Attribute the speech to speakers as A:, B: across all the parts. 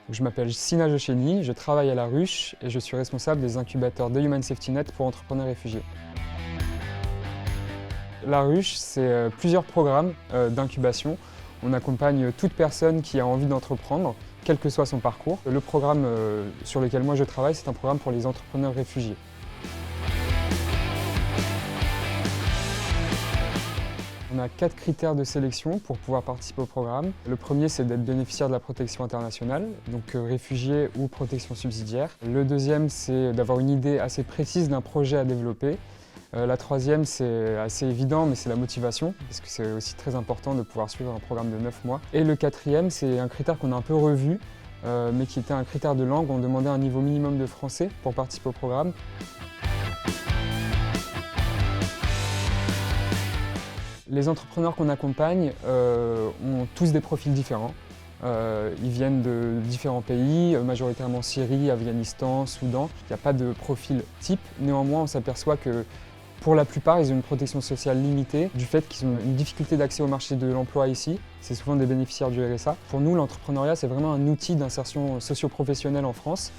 A: Je m'appelle Sina Jocheni, je travaille à La Ruche et je suis responsable des incubateurs de Human Safety Net pour entrepreneurs réfugiés. La Ruche, c'est plusieurs programmes d'incubation. On accompagne toute personne qui a envie d'entreprendre, quel que soit son parcours. Le programme sur lequel moi je travaille, c'est un programme pour les entrepreneurs réfugiés. On a 4 critères de sélection pour pouvoir participer au programme. Le premier, c'est d'être bénéficiaire de la protection internationale, donc réfugié ou protection subsidiaire. Le deuxième, c'est d'avoir une idée assez précise d'un projet à développer. La troisième, c'est assez évident, mais c'est la motivation, parce que c'est aussi très important de pouvoir suivre un programme de 9 mois. Et le quatrième, c'est un critère qu'on a un peu revu, mais qui était un critère de langue. On demandait un niveau minimum de français pour participer au programme. Les entrepreneurs qu'on accompagne ont tous des profils différents. Ils viennent de différents pays, majoritairement Syrie, Afghanistan, Soudan. Il n'y a pas de profil type. Néanmoins, on s'aperçoit que pour la plupart, ils ont une protection sociale limitée du fait qu'ils ont une difficulté d'accès au marché de l'emploi ici. C'est souvent des bénéficiaires du RSA. Pour nous, l'entrepreneuriat, c'est vraiment un outil d'insertion socio-professionnelle en France.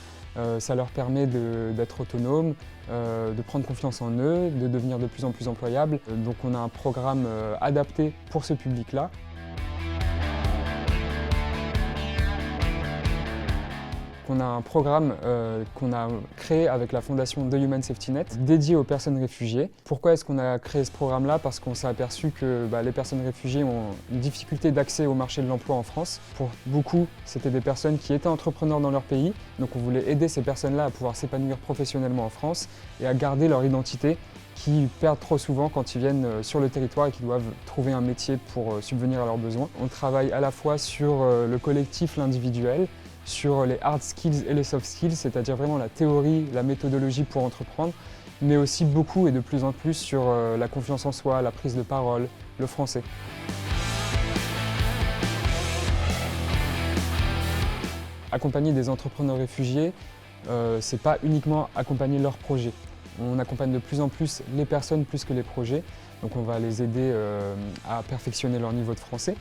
A: Ça leur permet d'être autonomes, de prendre confiance en eux, de devenir de plus en plus employables. Donc on a un programme adapté pour ce public-là. On a un programme qu'on a créé avec la fondation The Human Safety Net, dédié aux personnes réfugiées. Pourquoi est-ce qu'on a créé ce programme-là? Parce qu'on s'est aperçu que les personnes réfugiées ont une difficulté d'accès au marché de l'emploi en France. Pour beaucoup, c'était des personnes qui étaient entrepreneurs dans leur pays, donc on voulait aider ces personnes-là à pouvoir s'épanouir professionnellement en France et à garder leur identité qu'ils perdent trop souvent quand ils viennent sur le territoire et qu'ils doivent trouver un métier pour subvenir à leurs besoins. On travaille à la fois sur le collectif, l'individuel, sur les hard skills et les soft skills, c'est-à-dire vraiment la théorie, la méthodologie pour entreprendre, mais aussi beaucoup et de plus en plus sur la confiance en soi, la prise de parole, le français. Accompagner des entrepreneurs réfugiés, c'est pas uniquement accompagner leurs projets. On accompagne de plus en plus les personnes plus que les projets, donc on va les aider à perfectionner leur niveau de français,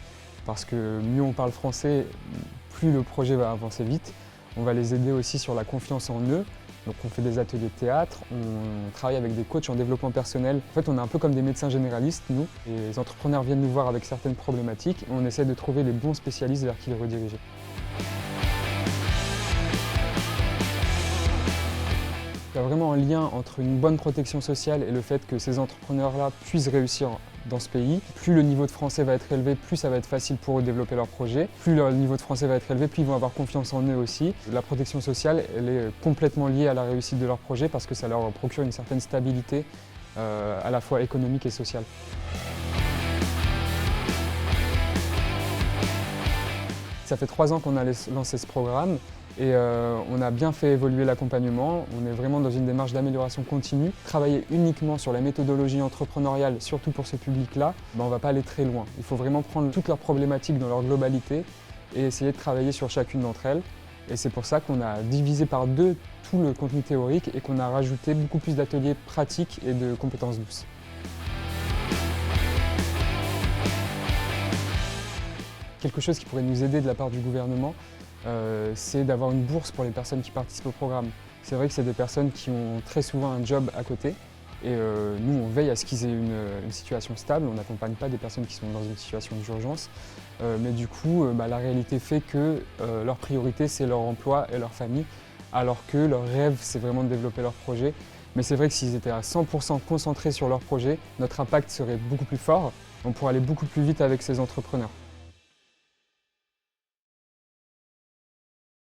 A: parce que mieux on parle français, plus le projet va avancer vite. On va les aider aussi sur la confiance en eux. Donc on fait des ateliers de théâtre, on travaille avec des coachs en développement personnel. En fait, on est un peu comme des médecins généralistes, nous. Et les entrepreneurs viennent nous voir avec certaines problématiques et on essaie de trouver les bons spécialistes vers qui les rediriger. Il y a vraiment un lien entre une bonne protection sociale et le fait que ces entrepreneurs-là puissent réussir dans ce pays. Plus le niveau de français va être élevé, plus ça va être facile pour eux de développer leur projet. Plus le niveau de français va être élevé, plus ils vont avoir confiance en eux aussi. La protection sociale, elle est complètement liée à la réussite de leur projet parce que ça leur procure une certaine stabilité à la fois économique et sociale. Ça fait 3 ans qu'on a lancé ce programme et on a bien fait évoluer l'accompagnement. On est vraiment dans une démarche d'amélioration continue. Travailler uniquement sur la méthodologie entrepreneuriale, surtout pour ce public-là, on ne va pas aller très loin. Il faut vraiment prendre toutes leurs problématiques dans leur globalité et essayer de travailler sur chacune d'entre elles. Et c'est pour ça qu'on a divisé par 2 tout le contenu théorique et qu'on a rajouté beaucoup plus d'ateliers pratiques et de compétences douces. Quelque chose qui pourrait nous aider de la part du gouvernement, c'est d'avoir une bourse pour les personnes qui participent au programme. C'est vrai que c'est des personnes qui ont très souvent un job à côté et nous on veille à ce qu'ils aient une situation stable, on n'accompagne pas des personnes qui sont dans une situation d'urgence, mais du coup la réalité fait que leur priorité c'est leur emploi et leur famille, alors que leur rêve c'est vraiment de développer leur projet. Mais c'est vrai que s'ils étaient à 100% concentrés sur leur projet, notre impact serait beaucoup plus fort, on pourrait aller beaucoup plus vite avec ces entrepreneurs.